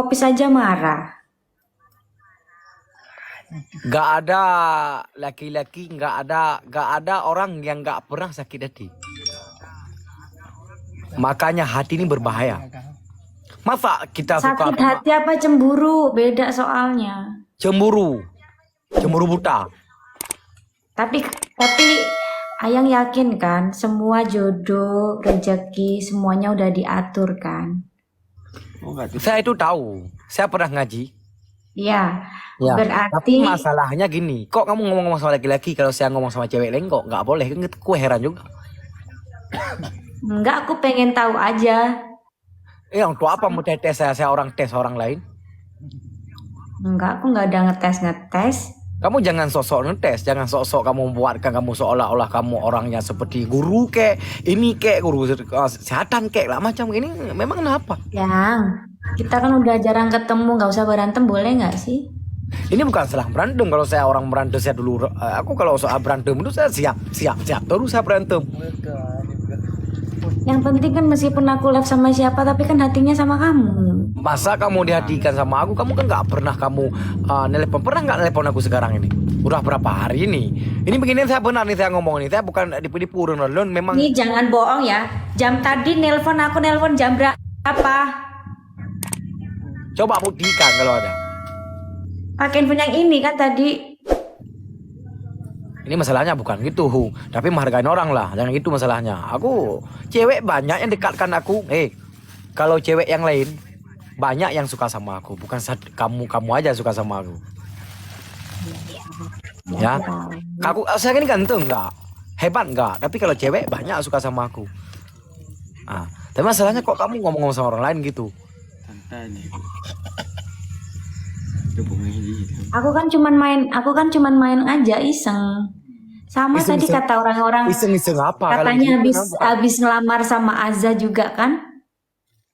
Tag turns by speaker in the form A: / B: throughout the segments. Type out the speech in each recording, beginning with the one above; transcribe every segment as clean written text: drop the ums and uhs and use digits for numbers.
A: Poppy saja marah.
B: Gak ada laki-laki, gak ada orang yang gak pernah sakit hati. Makanya hati ini berbahaya. Masa kita suka
A: Sakit hati apa cemburu? Beda soalnya.
B: cemburu buta.
A: Tapi Ayang yakin kan semua jodoh, rezeki semuanya udah diatur kan?
B: Saya itu tahu. Saya pernah ngaji.
A: Iya.
B: Ya. Tapi
A: Berarti
B: masalahnya gini, kok kamu ngomong sama laki-laki kalau saya ngomong sama cewek lain kok nggak boleh? Kan aku heran juga.
A: enggak, aku pengen tahu aja.
B: Untuk apa mau tes saya orang tes orang lain?
A: Enggak, aku nggak ada ngetes.
B: Kamu jangan sosok ngetes, jangan sosok kamu membuatkan kamu seolah-olah kamu orangnya seperti guru kek, ini kek guru kesehatan kek lah macam ini. Memang kenapa?
A: Yang kita kan udah jarang ketemu, nggak usah berantem boleh nggak sih?
B: Ini bukan salah berantem. Kalau saya orang berantem saya dulu, aku kalau soal berantem itu saya siap terus saya berantem.
A: Yang penting kan meskipun aku live sama siapa, tapi kan hatinya sama kamu.
B: Masa kamu dihatikan sama aku? Kamu kan nggak pernah kamu nelpon. Pernah nggak nelpon aku sekarang ini? Udah berapa hari ini? Ini begini saya benar nih saya ngomong nih. Saya bukan dipu-dipu Ron. Memang.
A: Ini jangan bohong ya. Jam tadi aku nelpon jam berapa?
B: Coba buktikan kalau ada.
A: Pakai handphone yang ini kan tadi.
B: Ini masalahnya bukan gitu, tapi menghargai orang lah. Jangan itu masalahnya. Aku cewek banyak yang dekatkan aku. Kalau cewek yang lain banyak yang suka sama aku. Bukan kamu aja suka sama aku. Ya. Saya ini ganteng nggak? Hebat nggak? Tapi kalau cewek banyak suka sama aku. Tapi masalahnya kok kamu ngomong-ngomong sama orang lain gitu?
A: Aku kan cuman main aja iseng. Sama tadi kata orang-orang.
B: Iseng-iseng apa?
A: Katanya habis ngelamar sama Azza juga kan?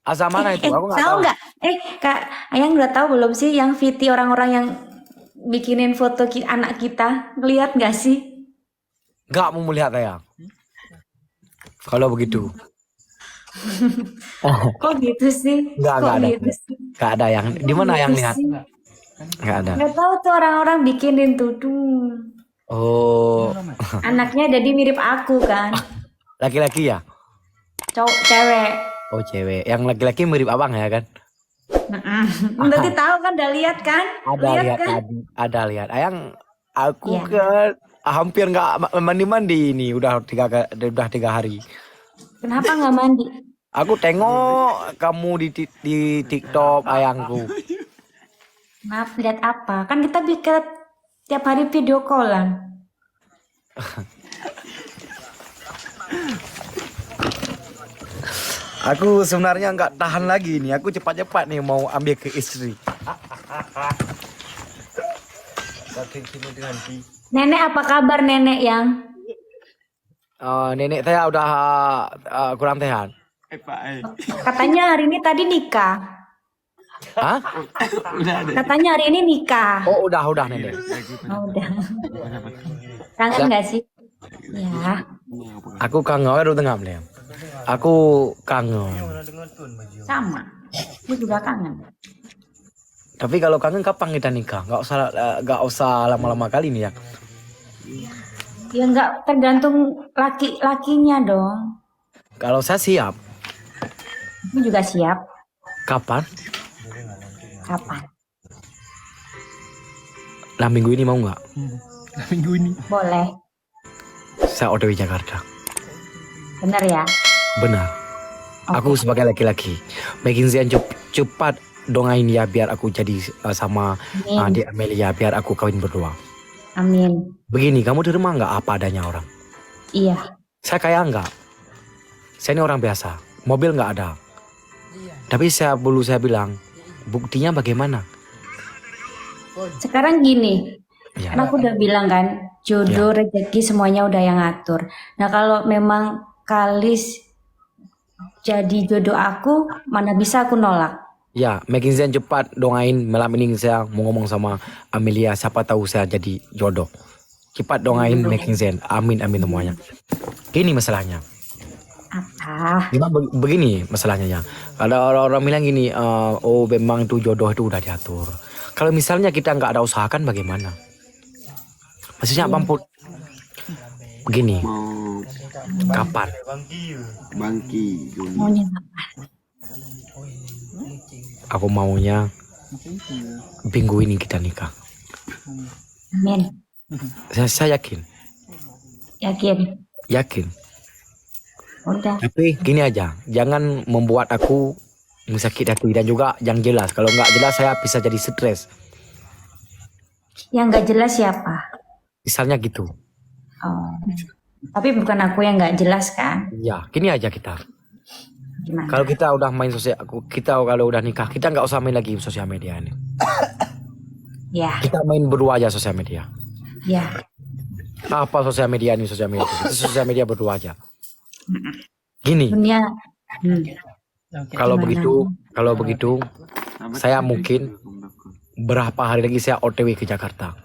B: Azza mana itu? Aku nggak
A: tahu
B: tahu.
A: nggak? Kak Ayang udah tahu belum sih yang VT orang-orang yang bikinin foto anak kita? Lihat nggak sih?
B: Nggak mau melihat saya. Kalau begitu.
A: Kok gitu sih?
B: Nggak ada.
A: Gitu sih?
B: Nggak ada yang. Di mana yang lihat? Nggak ada.
A: Nggak tahu tuh orang-orang bikinin tuh.
B: Oh.
A: Anaknya jadi mirip aku kan?
B: Laki-laki ya?
A: Cewek.
B: Oh cewek. Yang laki-laki mirip abang ya kan?
A: Berarti tahu kan? Udah lihat kan?
B: Lihat
A: kan?
B: tadi. Ada lihat. Ayang, aku
A: Iya.
B: kan hampir nggak mandi ini. Udah 3 hari.
A: Kenapa nggak mandi?
B: Aku tengok kamu di TikTok ayangku.
A: Maaf, lihat apa? Kan kita bikin tiap hari video callan.
B: Aku sebenarnya nggak tahan lagi nih. Aku cepat-cepat nih mau ambil ke istri.
A: Nenek apa kabar nenek yang?
B: Nenek saya udah kurang sehat.
A: Katanya hari ini tadi nikah.
B: Hah?
A: Katanya hari ini nikah.
B: Oh udah nenek.
A: Oh, udah. Kangen nggak sih? Ya.
B: Aku kangen udah tengah beliau. Aku kangen.
A: Sama. Aku juga kangen.
B: Tapi kalau kangen kapan kita nikah? Nggak usah lama-lama kali nih ya.
A: Ya nggak tergantung laki-lakinya dong.
B: Kalau saya siap.
A: Aku juga siap.
B: Kapan?
A: Kapan?
B: Lah minggu ini mau nggak?
A: Boleh.
B: Saya OTW Jakarta.
A: Bener ya?
B: Benar. Aku sebagai laki-laki. Makin Zian cepat dongain ya biar aku jadi sama di Amelia biar aku kawin berdua.
A: Amin.
B: Begini, kamu terima nggak apa adanya orang?
A: Iya.
B: Saya kaya nggak? Saya ini orang biasa. Mobil nggak ada. Tapi saya bilang, buktinya bagaimana?
A: Sekarang gini.
B: Ya.
A: Kan aku udah bilang kan, jodoh, rezeki semuanya udah yang ngatur. Nah kalau memang Kalis jadi jodoh aku, mana bisa aku nolak.
B: Ya, makin Zian cepat dongain malam ini saya mau ngomong sama Amelia. Siapa tahu saya jadi jodoh. Cepat dongain makin Zian. Amin semuanya. Gini masalahnya.
A: Apa?
B: Cuma begini masalahnya ya. Ada orang-orang bilang gini, oh memang itu jodoh itu udah diatur. Kalau misalnya kita nggak ada usahakan bagaimana? Maksudnya mampu begini,
C: Mau
B: kapan?
C: bangki dulu.
A: Maunya apa?
B: Aku maunya minggu ini kita nikah.
A: Amin.
B: Saya yakin,
A: Yakin. Udah.
B: tapi gini aja, jangan membuat aku sakit hati dan juga yang jelas. Kalau nggak jelas saya bisa jadi stres.
A: Yang nggak jelas siapa?
B: Misalnya gitu.
A: Oh. Tapi bukan aku yang nggak jelas kan?
B: Ya, gini aja kita.
A: Gimana?
B: Kalau kita udah main sosial, kita kalau udah nikah, kita nggak usah main lagi sosial media ini.
A: Ya,
B: Kita main berdua aja sosial media.
A: ya.
B: Apa sosial media ini sosial media? Itu sosial media berdua aja. Gini,
A: Dunia.
B: kalau
A: Gimana?
B: begitu, saya mungkin berapa hari lagi saya OTW ke Jakarta.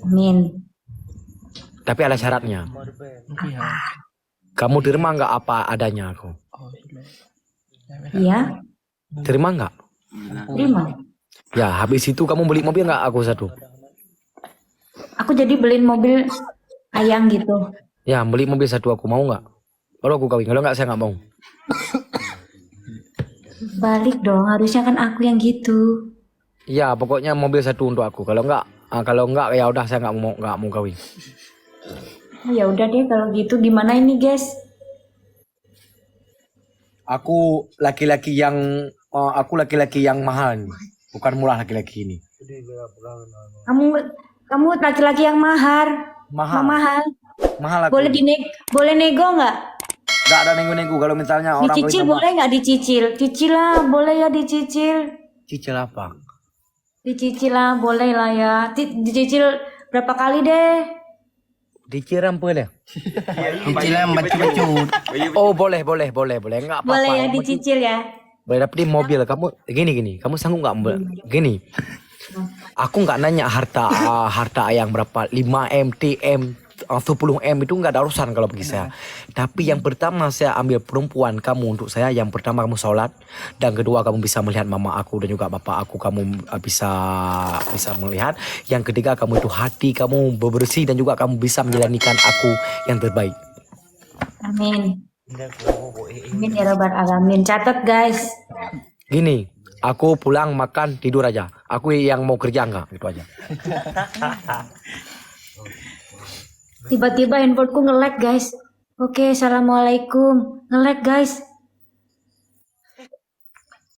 A: Amin.
B: Tapi ada syaratnya. Kamu terima nggak apa adanya aku?
A: Iya,
B: Terima nggak?
A: terima.
B: Ya, habis itu kamu beli mobil nggak aku satu?
A: Aku jadi beliin mobil ayang gitu.
B: Ya, beli mobil satu aku mau nggak? Baru aku kawin. Kalau nggak saya nggak mau.
A: Balik dong, harusnya kan aku yang gitu.
B: Ya, pokoknya mobil satu untuk aku. Kalau nggak ya udah saya nggak mau kawin.
A: Oh, ya udah deh kalau gitu. Gimana ini, guys?
B: Aku laki-laki yang mahal nih. Bukan murah laki-laki ini.
A: Kamu laki-laki yang mahal. Mahal.
B: Mahal aku.
A: Boleh nego nggak?
B: Nggak ada nego-nego kalau misalnya orang
A: Dicicil
B: kawin sama-
A: boleh nggak dicicil? Cicil lah, boleh ya dicicil.
B: Cicil apa?
A: Dicicil lah, boleh lah ya. Dicicil berapa kali deh?
B: Dicil apa deh?
C: Cicilan bacut-bacut.
B: Oh boleh nggak apa-apa.
A: Boleh ya dicicil ya.
B: Boleh dapet di mobil kamu gini kamu sanggup nggak gini? Aku nggak nanya harta yang berapa 5M, TM, 10M itu nggak ada urusan kalau bagi saya. Tapi yang pertama saya ambil perempuan kamu untuk saya. Yang pertama kamu sholat, dan kedua kamu bisa melihat mama aku dan juga bapak aku, kamu bisa melihat. Yang ketiga kamu itu hati kamu bersih dan juga kamu bisa menjalanikan aku yang terbaik.
A: Amin. Amin ya robbal alamin. Catat guys.
B: Gini, aku pulang makan tidur aja. Aku yang mau kerja enggak, gitu aja.
A: Tiba-tiba handphoneku nge-lag guys. Oke, assalamualaikum. Nge-lag guys.